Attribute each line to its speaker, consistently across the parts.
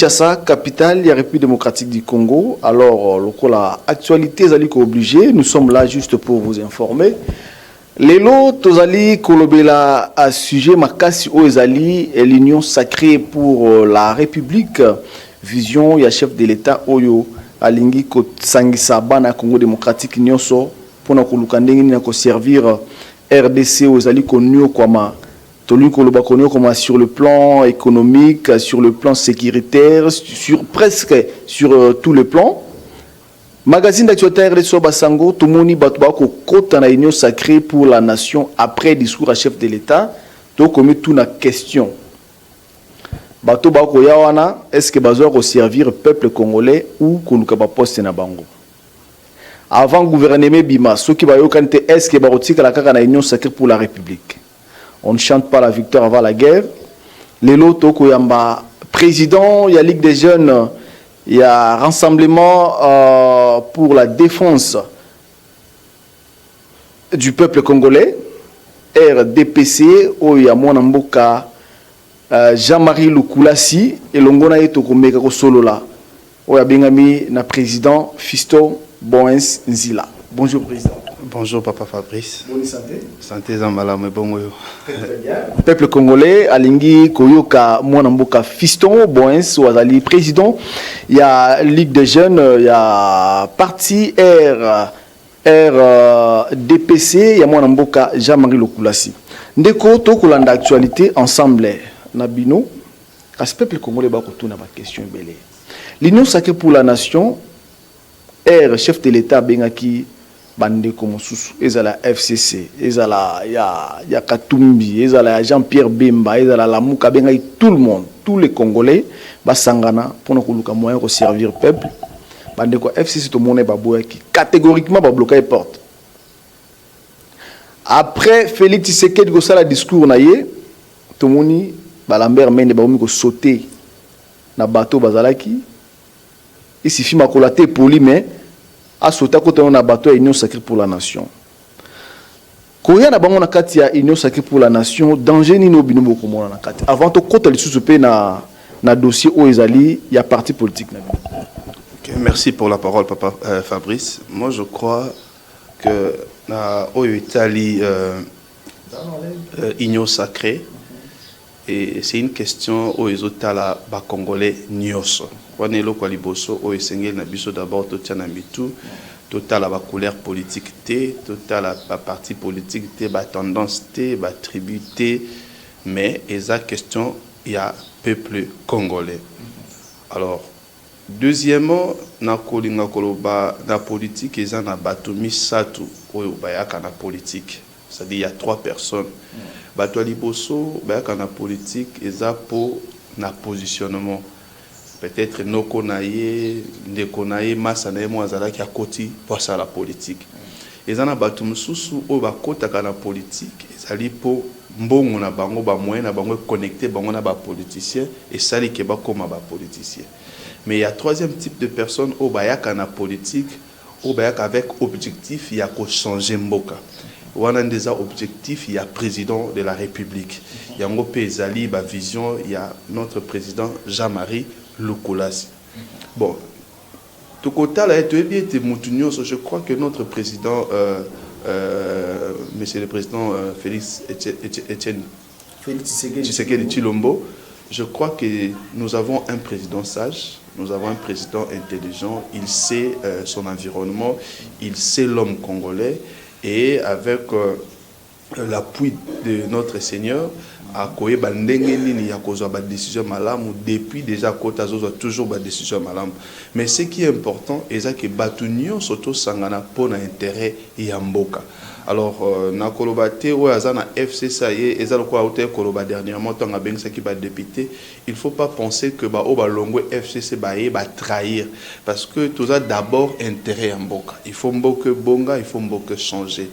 Speaker 1: Kinshasa, capitale de la République démocratique du Congo. Alors, la actualité est obligée. Nous sommes là juste pour vous informer. Lelo tozali kolobela à sujet makasi oezali l'union sacrée pour la République. Vision ya chef de l'État oyo alingi ko sangisa bana Congo démocratique nyonso pona koluka ndenge ni ko servir RDC oezali konyo kwama sur le plan économique, sur le plan sécuritaire, sur presque sur tous les plans. Magazine d'actualité RDC Basango, tout le monde batouako côte en union sacrée pour la nation après discours à chef de l'État. Donc on met tout la question. Bato bako yawana, est-ce que bazo ko servir peuple congolais ou koluka ba poste na bango? Avant gouvernement Bima, ceux qui ba yokante est-ce que barotika la kaka na union sacrée pour la République? On ne chante pas la victoire avant la guerre. Lelo toko yamba président, il y a Ligue des jeunes, il y a Rassemblement pour la défense du peuple congolais, RDPC, où il y a Mwanamboka Jean-Marie Lukulasi et Longona Etoko Mekako Solola, où il y a Bengami na président Fiston Boens Nzila. Bonjour président.
Speaker 2: Bonjour Papa Fabrice.
Speaker 1: Bonne santé.
Speaker 2: Santé Zambala, mais bon.
Speaker 1: Peuple congolais, Alingi Koyoka Mwanamboka Fiston Boens Ouazali président. Il y a Ligue des jeunes, il y a parti RDPC, il y a Mwanamboka Jean-Marie Lukulasi. Ndeko tokolanda actualité ensemble Nabino. À ce peuple congolais bakotou na ba question belé. L'Union sacrée pour la nation, chef de l'État Bengaki bande comme sous ezala FCC ezala ya Katumbi ezala Jean-Pierre Bemba ezala Lamuka benga tout le monde, tous les Congolais basangana pour nous koluka moyen de servir peuple bande ko FCC tout le monde ba boyaki catégoriquement ba bloquer les portes. Après Félix Tshisekedi ko sala discours na ye tout le monde ba Lambert Mende ba ko sauter na bateau bazalaki il suffit makolaté poli mais a sauté à côté de la bateau Union sacrée pour la nation. Koya na bango na kati ya Union sacrée pour la nation, danger ni no binomo ko mona na kati. Avant to kota li susupe na dossier o ezali ya parti politique na.
Speaker 2: Okay, merci pour la parole Papa Fabrice. Moi je crois que na oyo Italie Union sacrée et c'est une question au ezotala ba congolais nyos. Wanelo kwa liboso o esengel na biso d'abord totiana mitu total ba couleur politique té total ba parti politique té ba tendance té ba tribu té mais eza question il y a peuple congolais. Alors deuxièmement na kolinga koloba na politique eza na bato misatu oyo bayaka na politique. C'est-à-dire il y a trois personnes. Bato liboso bayaka na politique eza pour na positionnement. Peut-être nos konaye, les konaye, masanaye mwazala qui a côté pour ça la politique. Et ça na batu mususu o ba kota kana politique. Ezali pour mbongo na bango ba moyen na bango connecter bango na ba politicien et sali ke ba koma ba politicien. Mais il y a troisième type de personnes au ba yaka na politique, au ba yaka avec objectif il y a ko changer mboka. Wana déjà objectif il y a président de la République. Il y a ngope ezali ba vision il y a notre président Jean-Marie Lukulasi. Bon, tout côté là, je crois que notre président, Monsieur le Président Félix Tshisekedi Tshilombo, je crois que nous avons un président sage, nous avons un président intelligent, il sait son environnement, il sait l'homme congolais et avec l'appui de notre Seigneur, à quoi il y a des décisions malamu depuis déjà kota zozo toujours des décisions malamu. Mais ce qui est important est que batunyo soto sangana pour intérêt yamboka. Alors na kolobate ou azana FCC et ezalo ko auté koloba dernièrement tant a bensa qui ba député, il faut pas penser que ba o ba longo FCC ba trahir parce que tout ça d'abord intérêt yamboka. Il faut mboke bonga, il faut mboke changer.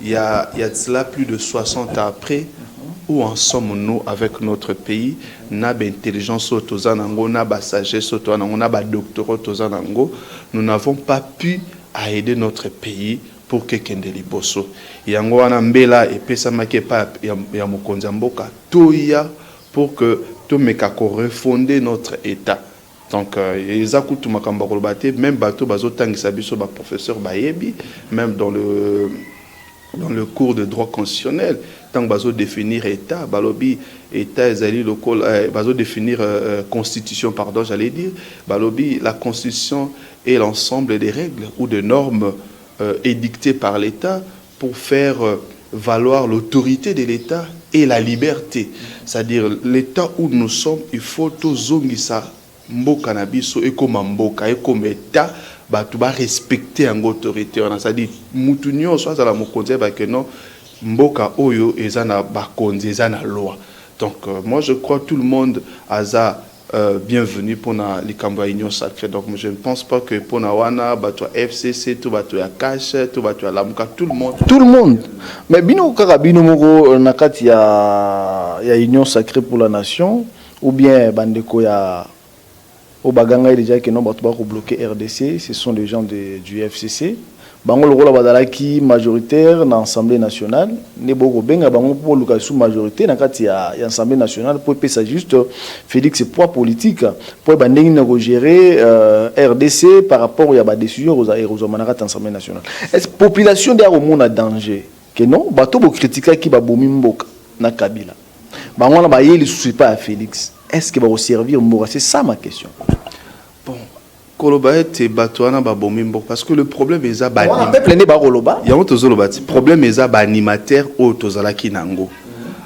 Speaker 2: Il y a cela plus de 60 ans après. Où en sommes-nous avec notre pays? Na intelligence autozanango, na ba sagesse autozanango, na ba doctorat autozanango. Nous n'avons pas pu aider notre pays pour que Kendeli Bosso. Yango wana mbela et pesa makepa ya mokonzi mboka toya pour que to meka ko refonder notre état. Donc, ils ont même bateau, professeur Bayebi, même dans le cours de droit constitutionnel, tant que définir État, balobi État local, définir constitution, pardon, j'allais dire, balobi la constitution est l'ensemble des règles ou des normes édictées par l'État pour faire valoir l'autorité de l'État et la liberté. C'est-à-dire l'État où nous sommes, il faut tout zongisa mboka na biso et comme mboka et comme État tu vas respecter une autorité. C'est-à-dire mutu nyonso azala mokonzi ba que non mboka oyo ezana bakonzi ezana loi. Donc moi je crois tout le monde aza bienvenue pour la Union sacrée. Donc je ne pense pas que pour la wana FCC tout va ya cash tout va ya lamuka tout le monde.
Speaker 1: Mais bino kaka bino moko nakati ya Union sacrée pour la nation ou bien bandeko ya au baganga déjà que non bato ba ko bloquer RDC, ce sont des gens du FCC. Bango le rôle badalaki majoritaire dans l'Assemblée nationale, ne boko benga bango pour luka sous majorité na kati ya Assemblée nationale pour pesa juste Félix poids politique pour bandingi na gérer RDC par rapport à ba décision aux manakata Assemblée nationale. Est-ce population de au monde a danger que non bato bo critiquer qui ba bomi mboka na Kabila. Bango na ba yeli souci pas à Félix. Est-ce qu'il va vous servir mboka? C'est ça ma question.
Speaker 2: Bon. Kolobaete batouana babomimbo parce que le problème est à bani.
Speaker 1: On peut planer ba koloba.
Speaker 2: Il y a autre zolobati. Problème est à animateur au tozalaki nango.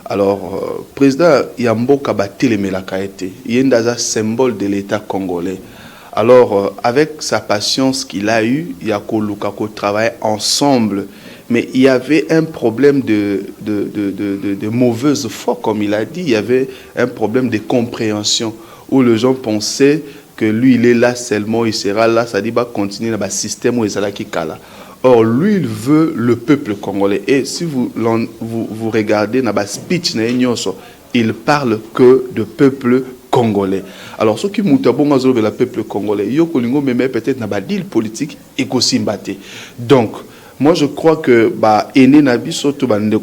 Speaker 2: Alors président Yamboka batele melakaete. Yendaza symbole de l'État congolais. Alors avec sa patience qu'il a eu, il y a koluka ko travailler ensemble. Mais il y avait un problème de mauvaise foi, comme il a dit. Il y avait un problème de compréhension où les gens pensaient que lui, il est là seulement, il sera là, ça dit, va continuer dans le système où il sera qui kala. Or, lui, il veut le peuple congolais. Et si vous regardez dans le speech, il parle que de peuple congolais. Alors, ceux qui moutent bon le peuple congolais, il y a peut-être dans le deal politique et donc, moi, je crois que Ene Nabiso,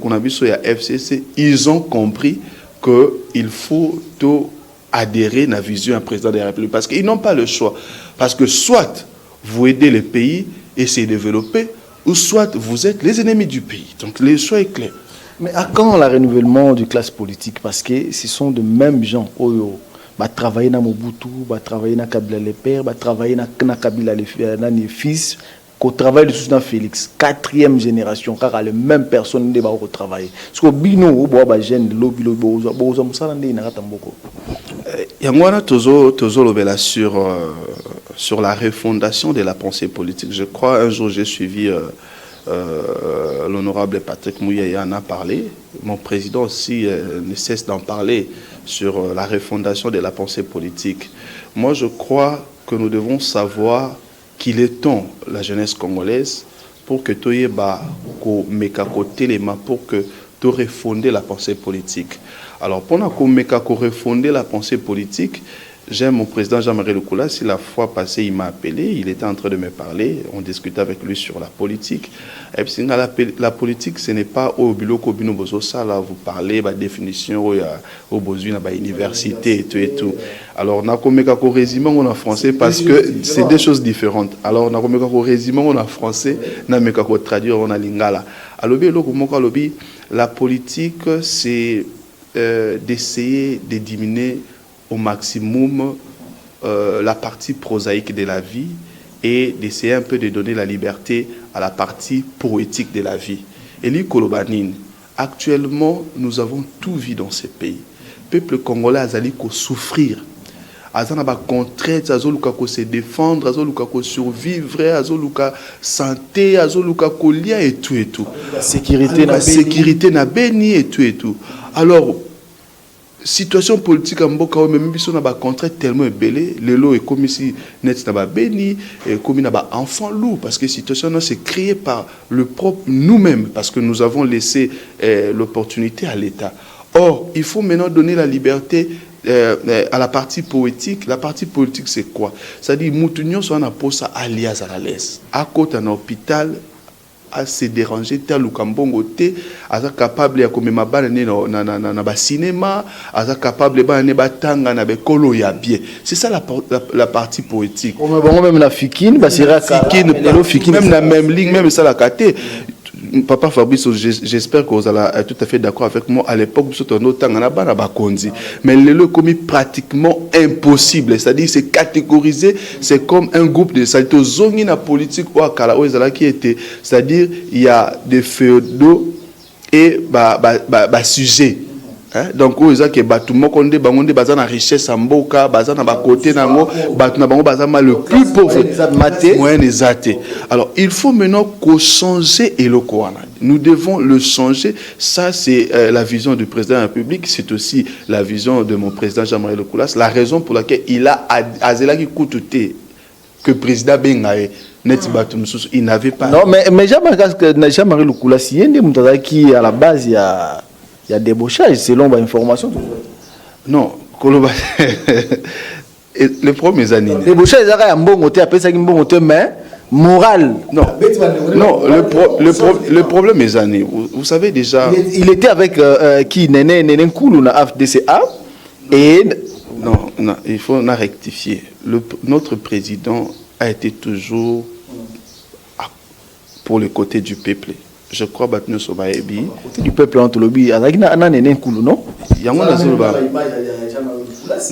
Speaker 2: Nabiso et FCC, ils ont compris qu'il faut tout adhérer à la vision du président de la République. Parce qu'ils n'ont pas le choix. Parce que soit vous aidez le pays et se développer, ou soit vous êtes les ennemis du pays. Donc le choix est clair.
Speaker 1: Mais à quand le renouvellement du classe politique? Parce que ce sont de mêmes gens qui travaillent dans Mobutu, qui travaillent dans Kabila les pères, qui travaillent dans Kabila les fils, qui travaillent dessus dans Félix. 4e génération, car les mêmes personnes qui travaillent. Parce que bino ou bois jeune lobby
Speaker 2: Yangwana tozo lobela sur la refondation de la pensée politique. Je crois un jour j'ai suivi l'honorable Patrick Mouyaya en a parlé. Mon président aussi ne cesse d'en parler sur la refondation de la pensée politique. Moi je crois que nous devons savoir qu'il est temps la jeunesse congolaise pour que toyeba ko mekako telema pour que to refonder la pensée politique. Alors, pendant qu'on refonder la pensée politique, j'aime mon président Jean-Marie Lukoula. Si la fois passée, il m'a appelé, il était en train de me parler, on discutait avec lui sur la politique. Et puis, la politique, ce n'est pas au bureau Kobino Bozosa, là, vous parlez, la définition, au besoin, la université et tout. Alors, on a comme résumé en français parce que c'est des choses différentes. Alors, on a comme résumé en français, on a traduire en lingala. Alors, la politique, c'est d'essayer de diminuer au maximum la partie prosaïque de la vie et d'essayer un peu de donner la liberté à la partie poétique de la vie. Et lui, Kolobanine, actuellement, nous avons tout vu dans ce pays. Le peuple congolais a souffrir. Azana contrainte, azoluka ko se défendre, azoluka ko survivre, azoluka santé, azoluka ko lia et tout. Sécurité na béni et tout. Alors, situation politique en Mboka, même si on a des contraintes tellement belé, le lot est comme si net n'a pas béni, comme il n'a pas enfant loup, parce que la situation c'est créée par le propre nous-mêmes, parce que nous avons laissé l'opportunité à l'État. Or, il faut maintenant donner la liberté à la partie poétique. La partie politique, c'est quoi? C'est-à-dire, Moutounion, soit on a posé alias à la laisse. À côté d'un hôpital, à se déranger tel ou kambongo te aza capable ya komema bana na ba cinéma aza capable ba ne batanga na bekolo ya bien. C'est ça la partie poétique.
Speaker 1: Même la fikine basira
Speaker 2: fikine même la même ligne même ça la caté. Papa Fabrice, j'espère que vous allez tout à fait d'accord avec moi. À l'époque, mais le commis pratiquement impossible. C'est-à-dire, c'est catégorisé, c'est comme un groupe de c'est-à-dire, zone na politique ou à Kala qui était. C'est-à-dire, il y a des féodaux et sujets. Hein? Donc, ils ont que bâtiment qu'on dit, bangonde bazana richesse en boka, bazana ba côté nango, batuna bango bazama le plus pauvre, moyen des athées. Alors, il faut maintenant qu'on change et le Koana. Nous devons le changer. Ça, c'est la vision du président de la République. C'est aussi la vision de mon président Jean-Marie Lecoulas. La raison pour laquelle il a azela qui coûte que président Bengaé. Il n'avait pas.
Speaker 1: Non, mais Jean-Marie Lecoulas, il y a des gens qui à la base il y a débauchage selon l'information.
Speaker 2: Non, le problème est années.
Speaker 1: Débauchage, il y a un bon côté, après ça, il y a un bon côté, mais moral.
Speaker 2: Non, le problème est années. Vous savez déjà.
Speaker 1: Il était avec qui Néné Koulou na FDCA et.
Speaker 2: Non, il faut rectifier. Notre président a été toujours pour le côté du peuple. Je crois que nous sommes
Speaker 1: du peuple en Tolobi. Non?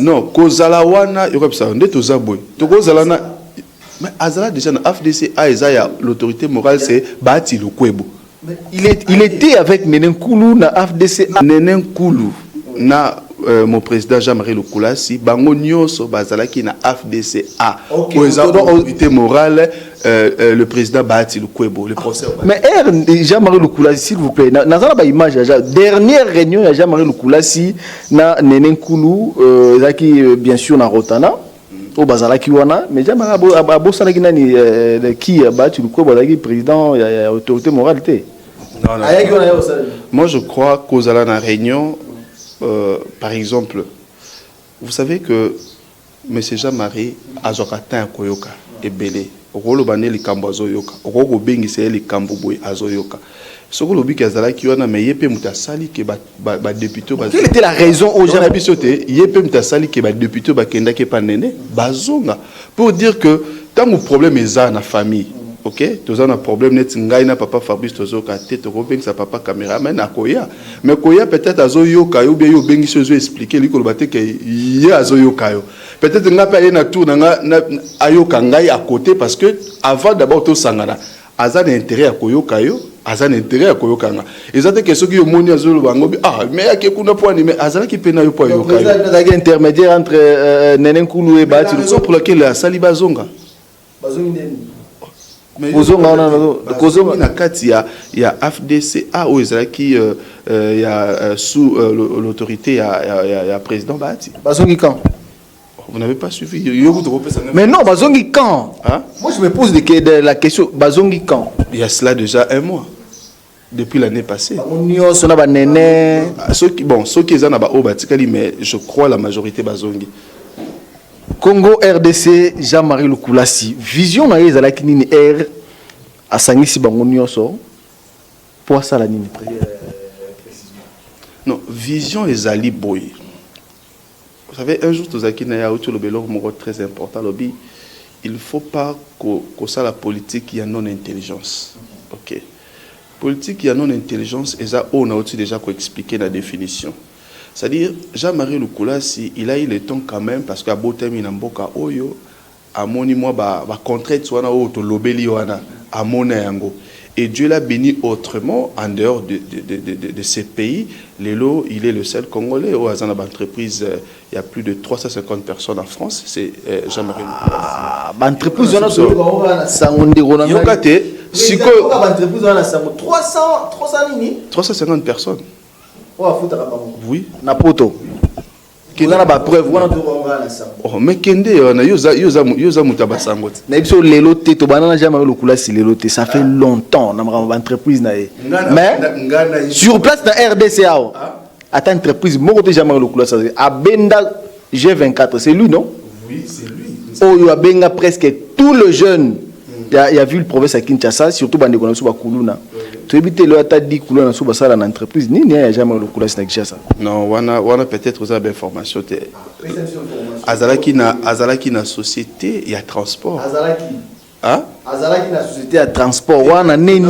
Speaker 2: Non, Kozalawana, mais Azala déjà na FDC a l'autorité morale c'est Bati Lukwebo.
Speaker 1: Il était avec Nenen Koulou na FDC.
Speaker 2: Nenen Koulou na mon président Jean-Marie Lecoulas, bango nyonso bazalaki na FDCA. L'autorité morale le président Bati Lukwebo, le procès.
Speaker 1: Mais Jean-Marie Lecoulas, s'il vous plaît, nazala ba image dernière réunion ya Jean-Marie Lecoulas na Nenen Koulou zaki bien sûr na Rotana. Au bazalaki wana, mais Jean-Marie abosalaki nani qui Bati Lukwebo zaki président ya autorité morale té.
Speaker 2: Non. Moi je crois qu'aux ala na réunion par exemple, vous savez que M. Jean-Marie Azokata Koyoka est belé. Rolo bané li kambo azoyoka. Roko bengi c'est li kambo boy azoyoka. Soko lobi kazala ki wana mais yepe mutasali ke ba député ba.
Speaker 1: Quelle était la raison aux gens
Speaker 2: bisoté yepe mutasali ke ba député ba kenda ke panene bazonga pour dire que tant le problème est ça na famille. OK, tous on a problème net ngai na papa Fabrice tozoka tete ko bengi sa papa caméraman akoya mais koya peut-être azoyoka yo bien yo bengi sozo expliquer liko lobate ke ye azoyoka yo peut-être nga pa na tour na ayoka ngai à côté parce que avant d'abord to sangana azana intérêt à koyoka yo azana intérêt à koyoka nga ezate que ceux qui omoni azolo bango mais ya ke kuna point mais azana ki pena yo po yoka yo
Speaker 1: président intermédiaire entre Nenen Koulou et Bati
Speaker 2: Lukwebo pour laquelle la Saliba Zonga mais il y a FDCA où il y a sous l'autorité il y a président Bati.
Speaker 1: Bazongi quand?
Speaker 2: Vous n'avez pas suivi.
Speaker 1: Mais non, Bazongi quand? Hein? Moi je me pose la question Bazongi quand?
Speaker 2: Il y a cela déjà un mois. Depuis l'année passée. Ceux qui sont mais je crois la majorité Bazongi.
Speaker 1: Congo RDC Jean-Marie Lecoulas vision na yeza la kinini R asangisi bango nyonso pour ça la nini
Speaker 2: non vision ezali boy. Vous savez un jour tozaki na ya autour le belo moko très important lobby il faut pas que ça la politique il y a non intelligence. OK. Politique il y a non intelligence et ça on a aussi déjà ko expliquer la définition. C'est-à-dire, Jean-Marie Lecoulas, il a eu le temps quand même, parce qu'à Botem, il a mboka oyo, à moni moi, ba contrainte soit na auto lobeli wana, à monayango. Et Dieu l'a béni autrement, en dehors de ces pays. Lélo, il est le seul Congolais. Au hasard de l'entreprise, il y a plus de 350 personnes en France. C'est Jean-Marie Lecoulas.
Speaker 1: Ah, l'entreprise, on a
Speaker 2: 350 personnes. Oui.
Speaker 1: Napoto. Qui n'a pas preuve.
Speaker 2: Oh, mais Kende, yoza mutabasangot.
Speaker 1: N'ebso lelote to banana Jean-Marie Lecoulas lelote. Ça fait longtemps. N'a pas entreprise na. Mais sur place dans RDCA. Attends entreprise. Mon côté Jean-Marie Lecoulas. Abenda G24. C'est lui non?
Speaker 2: Oui, c'est lui.
Speaker 1: Oh, il a benga presque tous les jeunes y a vu le province à Kinshasa surtout bande ko na so ba kuluna to ebite le ata di kuluna so ba sala na entreprise ni ya jamais le kulasi na Kinshasa.
Speaker 2: Non, wana peut-être aux information te azalaki na société il y a transport
Speaker 1: azalaki na société à transport wana neni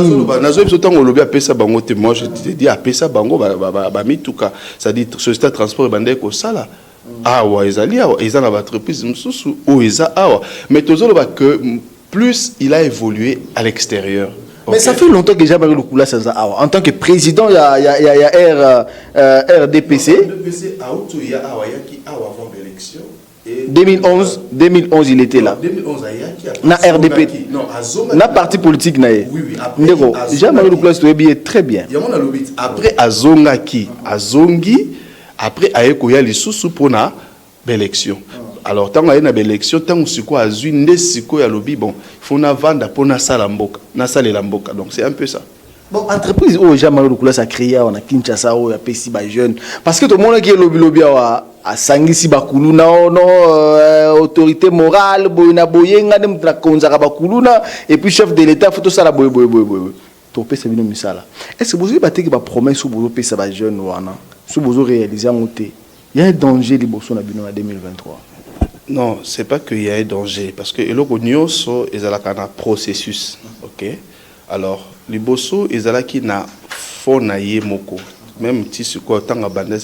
Speaker 2: nazo biso tango lobi apesa bango te. Moi je te dis apesa bango ba mituka, ça dit société de transport bande ko sala awa ezali awa eza na entreprise mususu o eza awa, mais tozolo ba que plus il a évolué à l'extérieur.
Speaker 1: Mais okay. Ça fait longtemps que Jean-Marie Lukula Sanza awa en tant que président il y a RDPC
Speaker 2: il y a avant l'élection.
Speaker 1: 2011 il était là.
Speaker 2: 2011
Speaker 1: na RDP na parti politique na ye.
Speaker 2: Oui.
Speaker 1: Ndeko Jean-Marie Lukula Sanza très bien.
Speaker 2: Après azongi après ayeko ya lisusu pona l'élection. Alors tant qu'il y a une élection, tant que siko azui ndesiko ya lobi bon, il faut na vendre pour na sala mboka, na sala la mboka. Donc c'est un peu ça.
Speaker 1: Bon, entreprise où Jean-Marie Lukula ça créé on a Kinshasa où ya pesi ba jeune parce que tout le monde qui est lobby a sangisi bakuluna non autorité morale boyina boyenga dem tra konzaka bakuluna et puis chef de l'état faut tout ça la boy to pesa bino misala. Est-ce que vous avez battu ba promesse ou vous pesa ba jeune wana sous vous réaliser en côté il y a un danger liboso na bino en 2023.
Speaker 2: Non, c'est pas qu'il y a un danger parce que eloko nyonso ezalaka na processus. OK? Alors, liboso ezalaki na fona ye moko. Même si ce ko tanga banda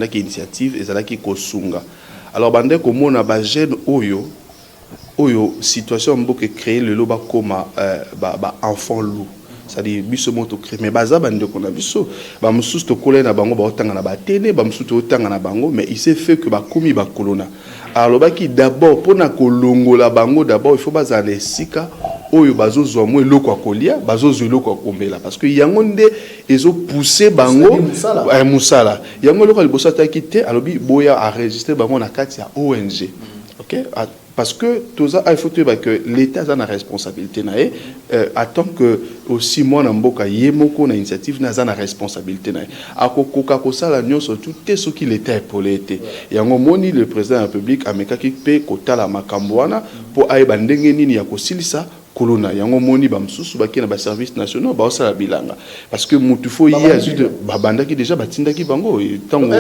Speaker 2: ki initiative ezalaki kosunga. Alors bande ko mona ba jeune oyo situation mboke créer le loba koma ba enfant loup. C'est-à-dire biso moto créer mais baza bande ko na biso ba mususu to kola na bango ba otanga na ba tene ba mususu to otanga na bango mais il s'est fait que ba komi ba kolona. Alors baki d'abord pour na kolongola bango d'abord il faut bazana esika oyo bazo zomwe loko akolia bazo loko akombela parce que yango nde ezo pousser bango musala yango loko liboso ataki te alobi boya enregistrer bango na kati ya ONG. OK? Parce que tout ça, il faut que l'État a une responsabilité. Attend que aussi moi, Namboka, Yemoko, na initiative, n'a une responsabilité. À Koka Kosa, la surtout, ce qui l'État est pour l'État. Et en moni le président de la République, Ameka qui paie Kota la Makambouana, pour Aïbandengeni, Yakosilisa, Kolona. Yango moni bamsusu baki na ba service national ba osala bilanga parce que mutufo hier juste babanda ki déjà batindaki bango tango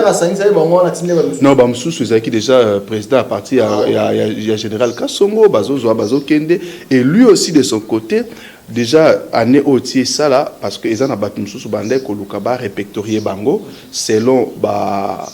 Speaker 2: non bamsusu ezaki déjà président à partir ya général Kasongo bazo kende et lui aussi de son côté déjà année ôtier ça là parce que ezana batumsusu bande ko luka ba répertorier bango selon ba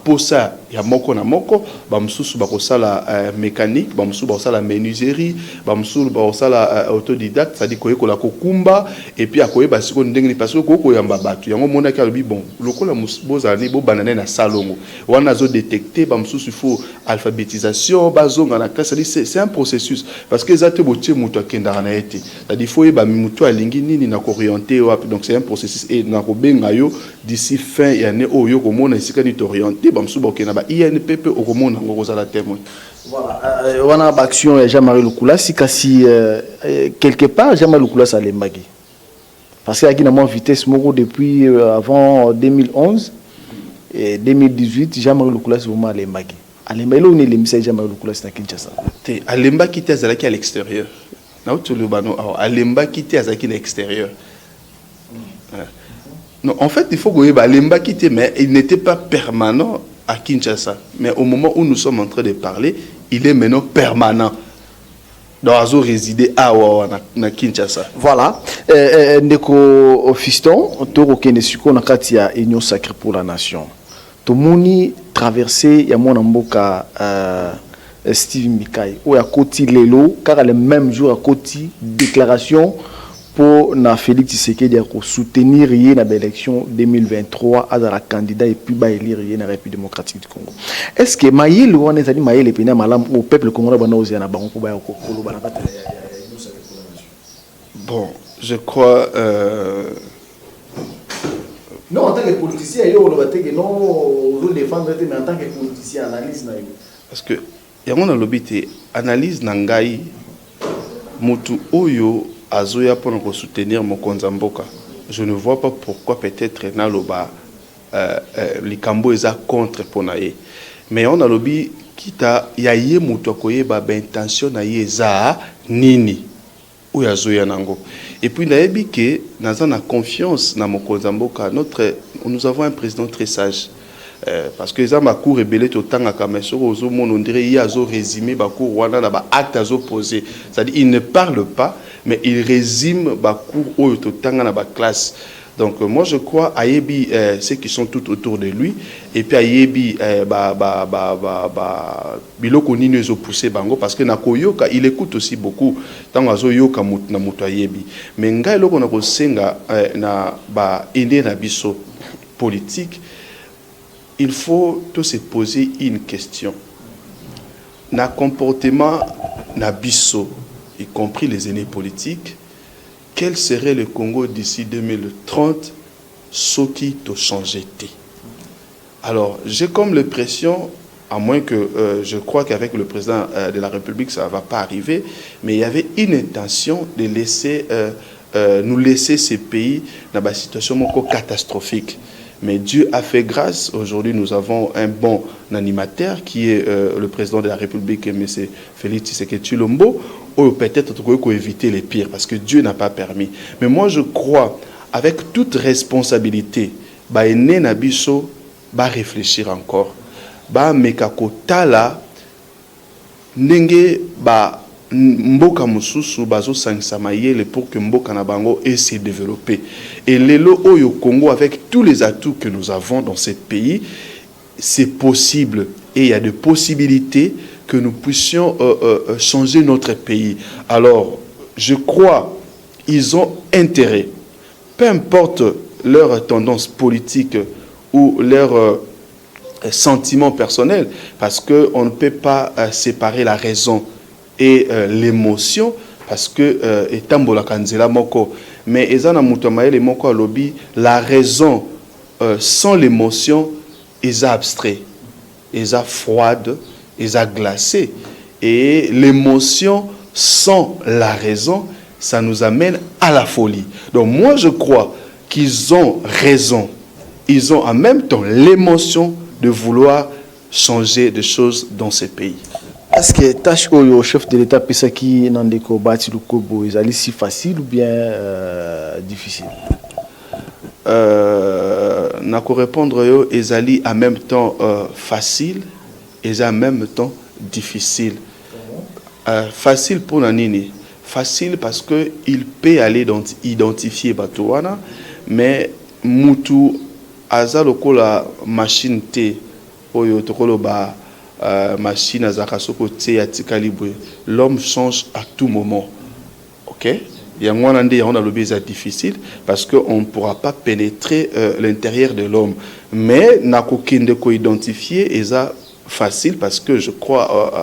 Speaker 2: posa ya moko na moko ba mususu ba kosala mécanique ba mususu ba kosala menuiserie ba mususu ba kosala autodidacte ça dit ko la kokumba et puis akoye ba siko ndenge parce que ko yamba batu yango mona ka lobi bon lokola boza ni bo banane na salongo wana zo détecter ba mususu il faut alphabétisation ba zonga na classe c'est un processus parce que za te botie muto akenda na été ça dit faut ba muto alingi nini na orienter donc c'est un processus et na ko benga yo d'ici fin année oyo ko mona isika ni t'orienter INPP au commun la témoin.
Speaker 1: Voilà, on a action Jean-Marie Lukula si kasi quelque part Jean-Marie Lukula ça lembagi. Parce qu'il y a une vitesse moko depuis avant 2011 et 2018 Jean-Marie Lukula c'est vraiment lembagi. Alembagi là on est l'émissaire Jean-Marie Lukula c'est à Kinshasa.
Speaker 2: Té alembagi té azalaki à l'extérieur. Na utulubano alembagi té azalaki à l'extérieur. Non, en fait, il faut que Lemba quitte, mais il n'était pas permanent à Kinshasa. Mais au moment où nous sommes en train de parler, il est maintenant permanent. Donc, il a résidé à Kinshasa.
Speaker 1: Voilà. Ndeko fiston, Toro Kenesuko Nakatia Union Sacrée pour la Nation. Tomoni traversé Yamona Mboka Steve Mikai, où à Koti Lelo, car le même jour à Koti, déclaration pour na Félix Tshisekedi pour soutenir l'élection 2023 à la candidat et puis élire la République démocratique du Congo. Est-ce que Maïl ou on est allé Maïl et puis malam au peuple congolais banaozi na bango pour
Speaker 2: bon, je crois
Speaker 1: non en tant que politicien yo le baté que non vous défendre mais en tant que politicien analyse na yo
Speaker 2: parce que yango na lobité analyse na ngai mutu oyo azoya pour nous soutenir Mokonza Mboka. Je ne vois pas pourquoi peut-être naloba likambo eza contre ponaye. Mais on a lobby kita yaye mutu akoyeba intention na yeza nini. ou ya zoya nango. Et puis nayebi que naza na confiance na mokonza mboka, nous avons un président très sage. Parce que ça ma cour rebelle tout temps à Kamesoro ozo mon on dirait il y a zo résumé ba cour wana na ba acte azo posé. C'est-à-dire il ne parle pas mais il résume ba cour au tout temps na ba classe. Donc moi je crois à Yebi ceux qui sont tout autour de lui et puis à Yebi biloko nini ezo pousser bango parce que na koyoka il écoute aussi beaucoup tant azo yoka na muto Yebi mais ngai loko na ko senga na ba ende na biso politique. Il faut tous se poser une question. Na comportement na biso, y compris les aînés politiques, quel serait le Congo d'ici 2030 ce qui t'a changé? Alors, j'ai comme l'impression, à moins que je crois qu'avec le président de la République, ça ne va pas arriver, mais il y avait une intention de laisser, nous laisser ces pays dans une situation catastrophique. Mais Dieu a fait grâce. Aujourd'hui, nous avons un bon animateur qui est le président de la République, M. Félix Tshisekedi Tshilombo, ou peut-être qu'on éviter les pires, parce que Dieu n'a pas permis. Mais moi, je crois, avec toute responsabilité, Baene Nabiso va réfléchir encore. Mekakotala, Nenge, mboka mususu bazo sangsama yele pour que mboka na bango et se développer. Et lelo oyo Congo avec tous les atouts que nous avons dans ce pays, c'est possible et il y a des possibilités que nous puissions changer notre pays. Alors, je crois ils ont intérêt, peu importe leur tendance politique ou leur sentiment personnel, parce que on ne peut pas séparer la raison et l'émotion parce que etambola kanzela moko mais ezana mutomaye le moko lobby la raison sans l'émotion est abstrait, est froide, est glacée et l'émotion sans la raison ça nous amène à la folie. Donc moi je crois qu'ils ont raison, ils ont en même temps l'émotion de vouloir changer des choses dans ces pays.
Speaker 1: Est-ce que tâche au chef de l'État Pesaki Nandeko Bati Lukobo est si facile ou bien difficile?
Speaker 2: Nako répondre yo ezali en même temps facile et en même temps difficile. Facile pour Nanini. Facile parce que il peut aller identifier Batouana, mais Mutu azaloko la machine T oyo tokolo ba machine à Zakasoko calibre. L'homme change à tout moment. Ok? Il y a un lobby difficile parce qu'on ne pourra pas pénétrer l'intérieur de l'homme. Mais Nakokinde ko identifier est facile parce que je crois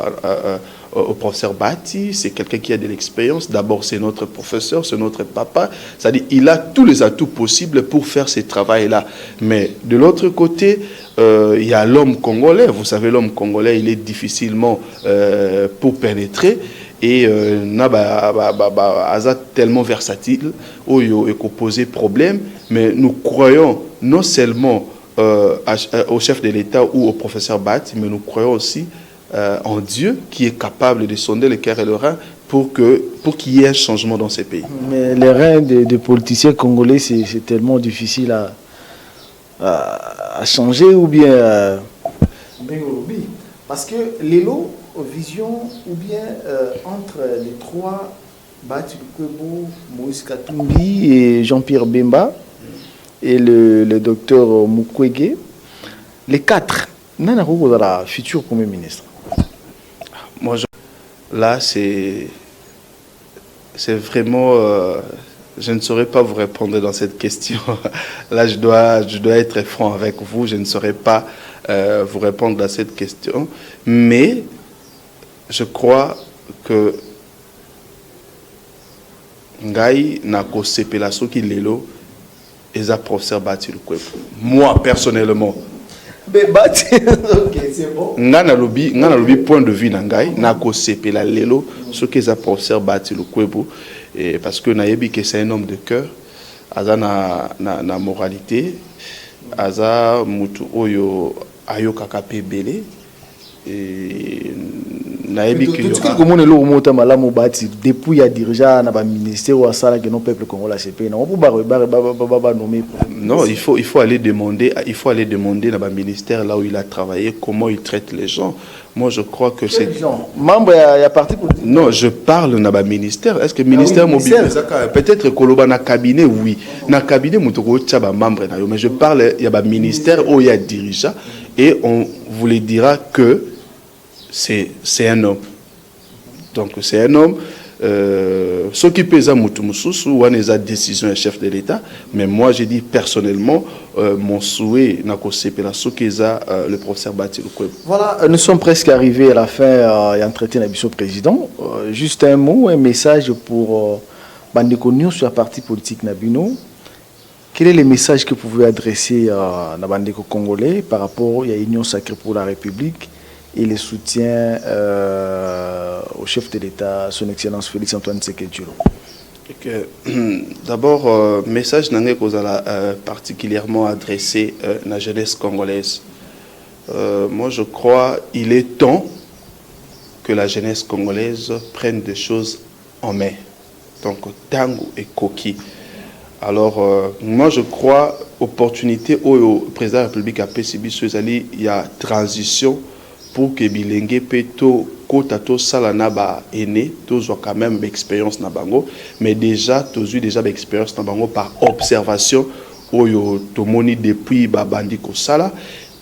Speaker 2: au professeur Bati, c'est quelqu'un qui a de l'expérience. D'abord, c'est notre professeur, c'est notre papa. C'est-à-dire il a tous les atouts possibles pour faire ce travail-là. Mais de l'autre côté, il y a l'homme congolais. Vous savez, l'homme congolais, il est difficilement pour pénétrer. Et tellement versatile, il peut poser problème. Mais nous croyons non seulement au chef de l'État ou au professeur Bati, mais nous croyons aussi en Dieu qui est capable de sonder le cœur et le rein pour qu'il y ait un changement dans ces pays.
Speaker 1: Mais les reins des politiciens congolais, c'est tellement difficile à changer ou bien parce que l'élo vision ou bien entre les trois Bati Lukwebo, Moïse Katumbi et Jean-Pierre Bemba et le docteur Mukwege, les quatre, Nana Rogo la futur Premier ministre.
Speaker 2: Moi, là, c'est vraiment... je ne saurais pas vous répondre dans cette question. Là, je dois être franc avec vous. Je ne saurais pas vous répondre à cette question. Mais je crois que Ngai Nako Sepelaso qui lelo et a professeur Bati Lukwebo. Moi, personnellement,
Speaker 1: ok, c'est bon.
Speaker 2: Ngana lobi point de vue nangai nako sepela lelo ce que za professeur Bati Lukwebo et parce que nayebi que c'est un homme de cœur, aza na moralité, aza mutu oyo ayoka kapebele et nayebi que
Speaker 1: comment le remonte malamu bati depuis ya dirigeant na ba ministère ou sala que non peuple congolais CP non pour ba nommer.
Speaker 2: Non, il faut aller demander dans le ministère là où il a travaillé comment il traite les gens. Moi je crois que c'est
Speaker 1: membre ya parti politique.
Speaker 2: Non, je parle dans le ministère. Est-ce que le ministère mobile peut-être koloba na cabinet oui. Na cabinet mutoko tchaba membre na yo mais je parle il y a ba ministère où il y a dirigeant et on vous le dira que c'est un homme. Donc c'est un homme ce qui pèse à Moutoumousous ou à des décisions chef de l'État, mais moi j'ai dit personnellement mon souhait n'a qu'au CPLA le professeur Bati.
Speaker 1: Voilà, nous sommes presque arrivés à la fin et entretien avec le président. Juste un mot, un message pour Bandeko sur la partie politique Nabino. Quel est le message que vous pouvez adresser à Bandeko congolais par rapport à l'Union sacrée pour la République et le soutien au chef de l'État, son Excellence Félix Antoine Tshisekedi?
Speaker 2: D'abord, message n'a particulièrement adressé à la jeunesse congolaise. Moi, je crois qu'il est temps que la jeunesse congolaise prenne des choses en main. Donc, tango et coquille. Alors, moi, je crois opportunité au président de la République à PCB, il y a transition pour que bilenge peto kotato salana ba aîné tous ont quand même expérience na bango mais déjà tous eu déjà expérience na bango par observation oyo tomoni depuis ba bandi ko sala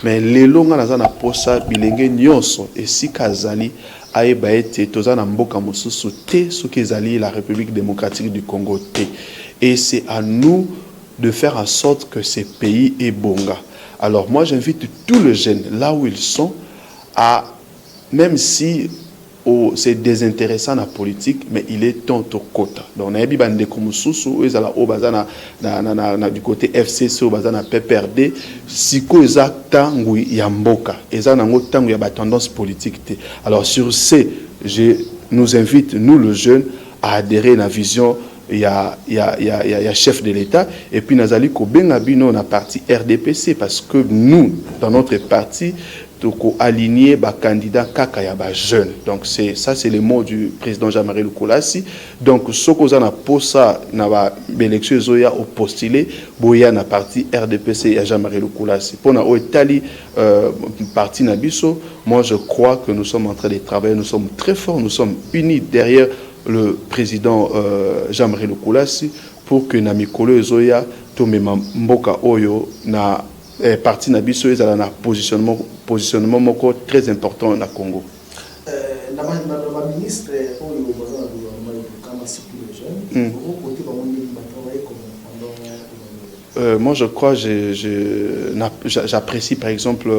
Speaker 2: mais lelo nga naza na posa bilenge nyonso esika zali ayeba ete toza na mboka mosusu te soki ezali la République démocratique du Congo te et c'est à nous de faire en sorte que ce pays est bonga. Alors moi j'invite tous les jeunes là où ils sont à, même si c'est désintéressant la politique, mais il est temps de quota. Donc, on a dit du côté FCC, au PPRD, si il y a tango yamboka, il y a tendance politique. Alors, sur ce, je nous invite, nous les jeunes, à adhérer à la vision. Il y a chef de l'État et puis nous allons on a parti RDPC parce que nous dans notre parti nous aligner les candidats kakaya jeunes. Donc ça c'est le mot du président Jean-Marie Lukulasi. Donc ce qu'on a posa na élection zoya au postulé boya na parti RDPC et Jean-Marie Lukulasi. Pour na Itali parti nabiso, moi je crois que nous sommes en train de travailler, nous sommes très forts, nous sommes unis derrière le président Jean-Marie Lukulasi pour que Namikolo Zoya Tomema Mboka Oyo na parti Nabiso ezala na positionnement moko très important na Congo.
Speaker 1: La ministre Oyo bazana gouvernement de Kama circuler jeune au côté ba moni travailler comme
Speaker 2: moi je crois j'apprécie par exemple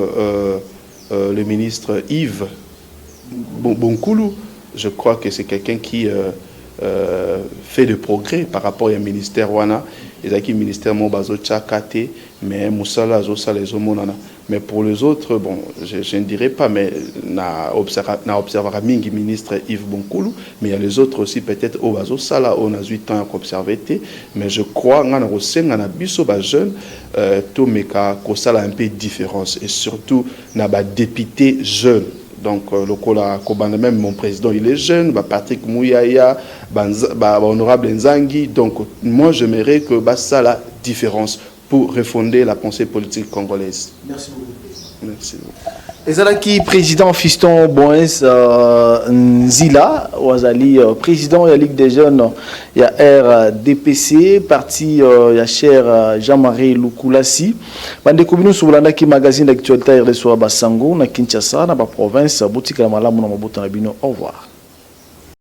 Speaker 2: le ministre Yves Bonkoulou. Je crois que c'est quelqu'un qui fait de progrès par rapport au ministère Wana. Il y a un ministère Mobazo Tchakate, mais Moussala Zosa les Omonana. Mais pour les autres, bon, je ne dirais pas, mais na observera mingi ministre Yves Bonkoulou, mais il y a les autres aussi peut-être Obazo Sala, on a 8 ans à observer. Mais je crois qu'on a aussi un biso ba jeune, tout meka kosala un peu différence et surtout na ba député jeune. Donc, même mon président, il est jeune, Patrick Mouyaya, honorable Nzangi. Donc, moi, j'aimerais que ça la différence pour refonder la pensée politique congolaise.
Speaker 1: Merci beaucoup.
Speaker 2: Merci beaucoup.
Speaker 1: Ezalaki président Fiston Boens Nzila, Ouazali président de la Ligue des jeunes, il y a RDPC, parti il y a cher Jean-Marie Lukulasi. Bande komino soulanda ki magazine d'actualité RDC Basango na Kinshasa na ba province boutique la malamu na mabuto na bino. Au revoir.